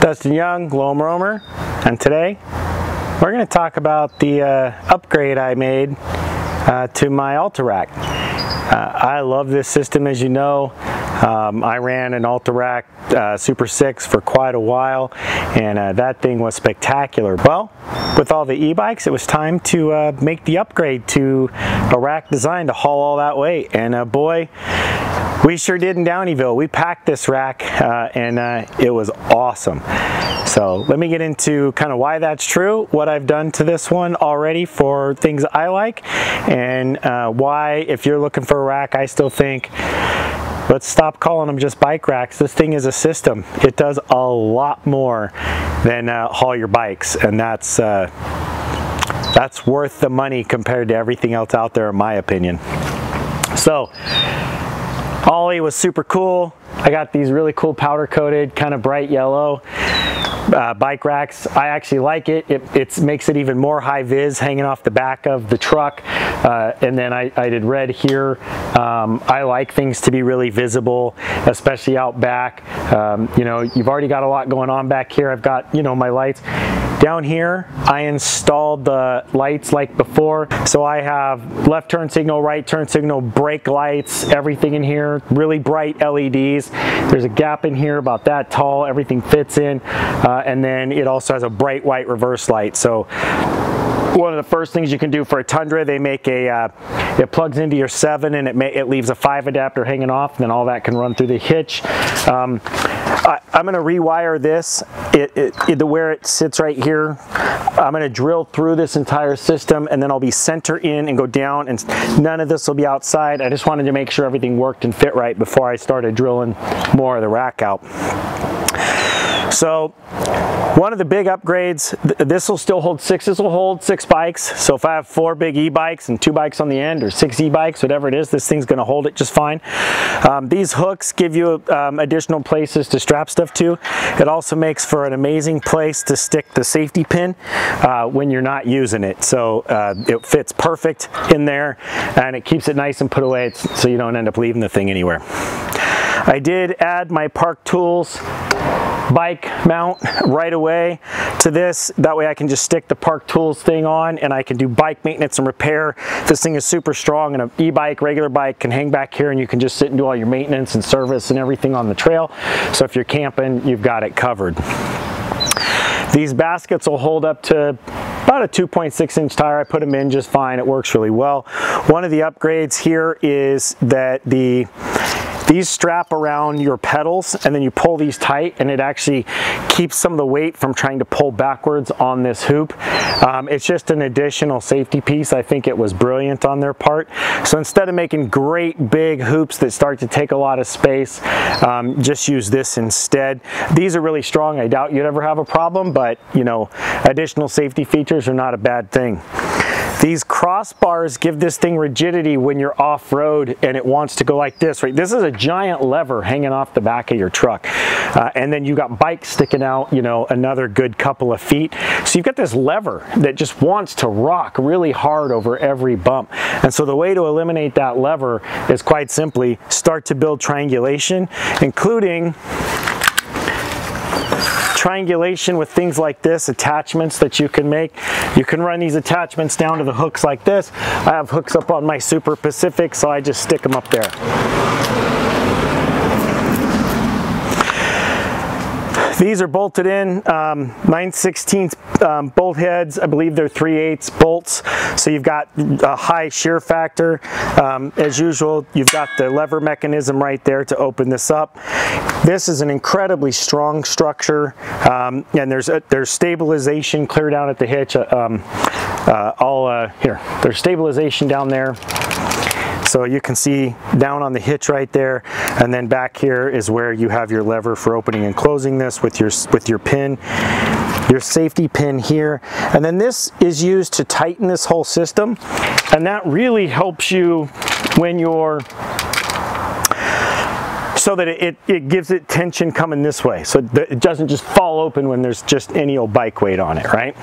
Dustin Young, Loam Roamer, and today we're going to talk about the upgrade I made to my Alta rack. I love this system, as you know. I ran an Alta rack Super 6 for quite a while, and that thing was spectacular. Well, with all the e-bikes, it was time to make the upgrade to a rack designed to haul all that weight, and boy, we sure did in Downeyville. We packed this rack and it was awesome. So let me get into kind of why that's true, what I've done to this one already for things I like, and why, if you're looking for a rack, I still think let's stop calling them just bike racks. This thing is a system. It does a lot more than haul your bikes, and that's worth the money compared to everything else out there, in my opinion. So Ollie was super cool. I got these really cool powder coated, kind of bright yellow bike racks. I actually like it. It makes it even more high vis hanging off the back of the truck. And then I did red here. I like things to be really visible, especially out back. You know, you've already got a lot going on back here. I've got, you know, my lights. Down here, I installed the lights like before. So I have left turn signal, right turn signal, brake lights, everything in here, really bright LEDs. There's a gap in here about that tall, everything fits in. And then it also has a bright white reverse light. So one of the first things you can do for a Tundra, they make a, it plugs into your 7 and it leaves a 5 adapter hanging off, and then all that can run through the hitch. I'm going to rewire this, where it sits right here. I'm going to drill through this entire system, and then I'll be center in and go down, and none of this will be outside. I just wanted to make sure everything worked and fit right before I started drilling more of the rack out. So one of the big upgrades, this will still hold 6, this will hold 6 bikes. So if I have 4 big e-bikes and 2 bikes on the end, or 6 e-bikes, whatever it is, this thing's going to hold it just fine. These hooks give you additional places to strap stuff to. It also makes for an amazing place to stick the safety pin when you're not using it. So it fits perfect in there, and it keeps it nice and put away so you don't end up leaving the thing anywhere. I did add my Park Tools bike mount right away to this. That way I can just stick the Park Tools thing on, and I can do bike maintenance and repair. This thing is super strong, and an e-bike, regular bike, can hang back here, and you can just sit and do all your maintenance and service and everything on the trail. So if you're camping, you've got it covered. These baskets will hold up to about a 2.6 inch tire. I put them in just fine. It works really well. One of the upgrades here is that these strap around your pedals, and then you pull these tight, and it actually keeps some of the weight from trying to pull backwards on this hoop. It's just an additional safety piece. I think it was brilliant on their part. So instead of making great big hoops that start to take a lot of space, just use this instead. These are really strong. I doubt you'd ever have a problem, but you know, additional safety features are not a bad thing. These crossbars give this thing rigidity when you're off-road and it wants to go like this, right? This is a giant lever hanging off the back of your truck. And then you got bikes sticking out, you know, another good couple of feet. So you've got this lever that just wants to rock really hard over every bump. And so the way to eliminate that lever is quite simply start to build triangulation, including triangulation with things like this, attachments that you can make. You can run these attachments down to the hooks like this. I have hooks up on my Super Pacific, so I just stick them up there. These are bolted in, 9/16 bolt heads. I believe they're 3/8 bolts. So you've got a high shear factor. As usual, you've got the lever mechanism right there to open this up. This is an incredibly strong structure, and there's stabilization clear down at the hitch. Here, there's stabilization down there. So you can see down on the hitch right there, and then back here is where you have your lever for opening and closing this with your pin, your safety pin here. And then this is used to tighten this whole system, and that really helps you when you're, so that it gives it tension coming this way, so that it doesn't just fall open when there's just any old bike weight on it, right?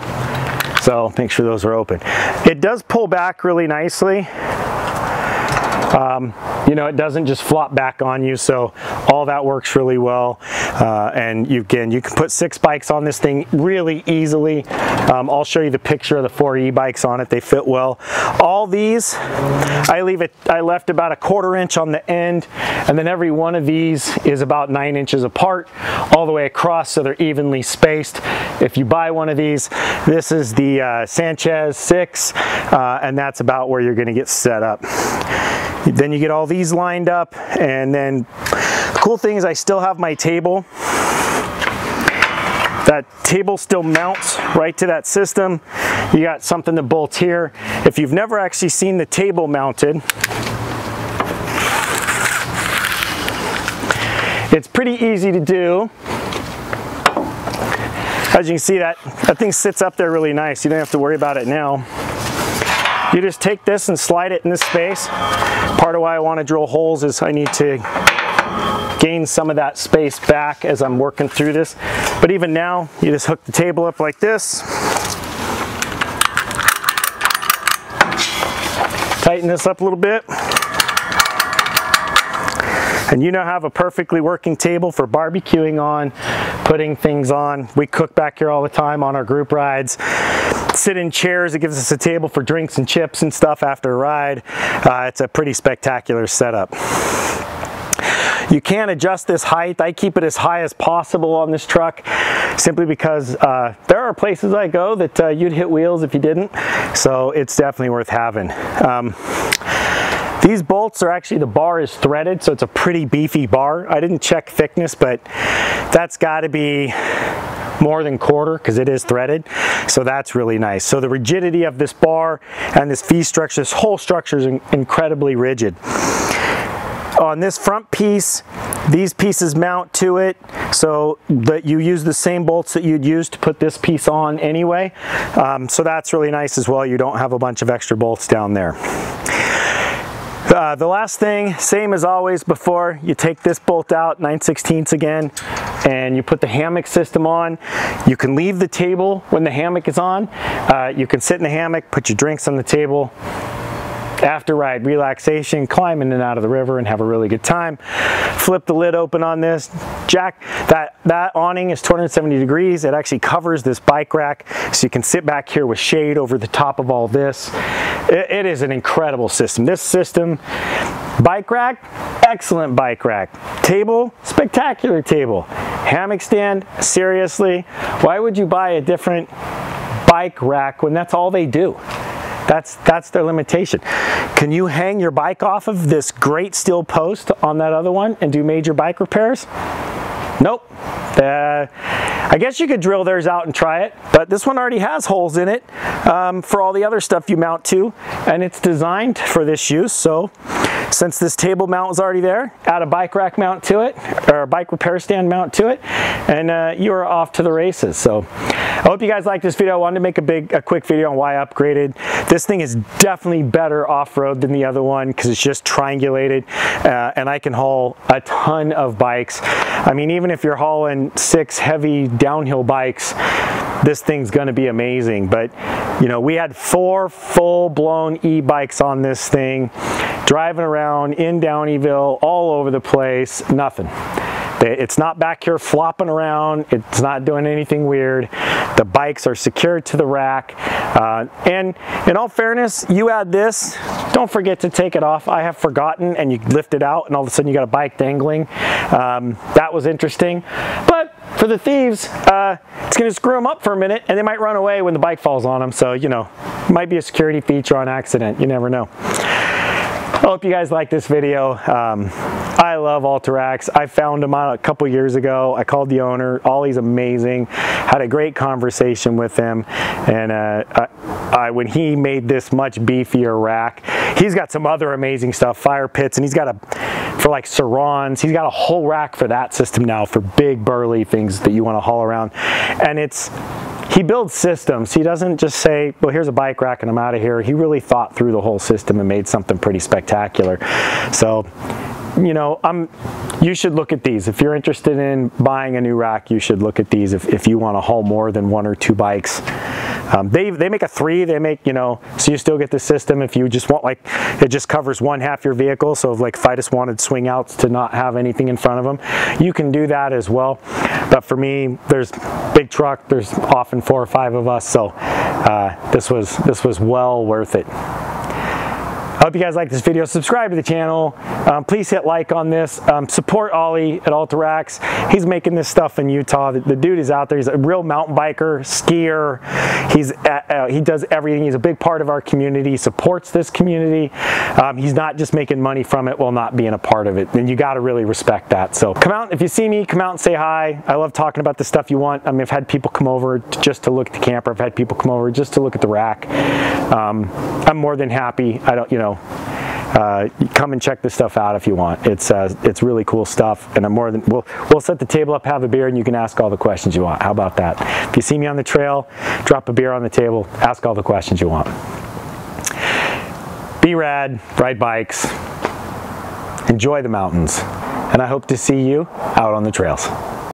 So make sure those are open. It does pull back really nicely. you know, it doesn't just flop back on you, so all that works really well. And you can put 6 bikes on this thing really easily. I'll show you the picture of the 4 e-bikes on it. They fit well. All these, I left about a 1/4 inch on the end, and then every one of these is about 9 inches apart all the way across, so they're evenly spaced. If you buy one of these, this is the DaSanchez 6, and that's about where you're going to get set up. Then you get all these lined up, and then the cool thing is I still have my table. That table still mounts right to that system. You got something that bolts here. If you've never actually seen the table mounted, it's pretty easy to do. As you can see, that thing sits up there really nice. You don't have to worry about it now. You just take this and slide it in this space. Part of why I want to drill holes is I need to gain some of that space back as I'm working through this. But even now, you just hook the table up like this. Tighten this up a little bit. And you now have a perfectly working table for barbecuing on, putting things on. We cook back here all the time on our group rides. Sit in chairs. It gives us a table for drinks and chips and stuff after a ride. It's a pretty spectacular setup. You can adjust this height. I keep it as high as possible on this truck simply because there are places I go that you'd hit wheels if you didn't. So it's definitely worth having. These bolts are actually, the bar is threaded, so it's a pretty beefy bar. I didn't check thickness, but that's got to be more than 1/4 because it is threaded, so that's really nice. So the rigidity of this bar and this V structure, this whole structure is incredibly rigid. On this front piece, these pieces mount to it so that you use the same bolts that you'd use to put this piece on anyway. So that's really nice as well. You don't have a bunch of extra bolts down there. The last thing, same as always before, you take this bolt out, 9/16 again, and you put the hammock system on. You can leave the table when the hammock is on. You can sit in the hammock, put your drinks on the table. After ride relaxation, climb in and out of the river and have a really good time. Flip the lid open on this. Jack, that awning is 270 degrees. It actually covers this bike rack, so you can sit back here with shade over the top of all this. It is an incredible system. This system, bike rack, excellent bike rack. Table, spectacular table. Hammock stand, seriously, why would you buy a different bike rack when that's all they do? That's their limitation. Can you hang your bike off of this great steel post on that other one and do major bike repairs? Nope. I guess you could drill theirs out and try it, but this one already has holes in it for all the other stuff you mount to, and it's designed for this use. So since this table mount was already there, add a bike rack mount to it, or a bike repair stand mount to it, and you're off to the races. So I hope you guys liked this video. I wanted to make a quick video on why I upgraded. This thing is definitely better off-road than the other one because it's just triangulated, and I can haul a ton of bikes. I mean, even if you're hauling 6 heavy downhill bikes, this thing's gonna be amazing. But you know, we had 4 full-blown e-bikes on this thing, driving around in Downieville, all over the place, nothing. It's not back here flopping around. It's not doing anything weird. The bikes are secured to the rack. And in all fairness, you add this, don't forget to take it off. I have forgotten, and you lift it out and all of a sudden you got a bike dangling. That was interesting. But for the thieves, it's gonna screw them up for a minute and they might run away when the bike falls on them. So, you know, it might be a security feature on accident. You never know. I hope you guys like this video. I love Alta racks. I found them out a couple years ago. I called the owner. Ollie's amazing. Had a great conversation with him, and when he made this much beefier rack, he's got some other amazing stuff, fire pits, and he's got for like Sarons, he's got a whole rack for that system now for big burly things that you want to haul around. And he builds systems. He doesn't just say, well, here's a bike rack and I'm out of here. He really thought through the whole system and made something pretty spectacular. So, you know, you should look at these. If you're interested in buying a new rack, you should look at these if you want to haul more than 1 or 2 bikes. They make a 3, they make, you know, so you still get the system if you just want, like, it just covers one half your vehicle. So if, like, if I just wanted swing outs to not have anything in front of them, you can do that as well. But for me, there's big truck, there's often 4 or 5 of us, so this was well worth it. I hope you guys like this video. Subscribe to the channel. Please hit like on this. Support Ollie at Alta. He's making this stuff in Utah. The dude is out there. He's a real mountain biker, skier. He does everything. He's a big part of our community. He supports this community. He's not just making money from it while not being a part of it. And you got to really respect that. So come out. If you see me, come out and say hi. I love talking about the stuff you want. I mean, I've had people come over just to look at the camper. I've had people come over just to look at the rack. I'm more than happy. I don't, you know, come and check this stuff out if you want. It's really cool stuff, and I'm more than we'll set the table up, have a beer, and you can ask all the questions you want. How about that? If you see me on the trail, drop a beer on the table, ask all the questions you want. Be rad, ride bikes, enjoy the mountains, and I hope to see you out on the trails.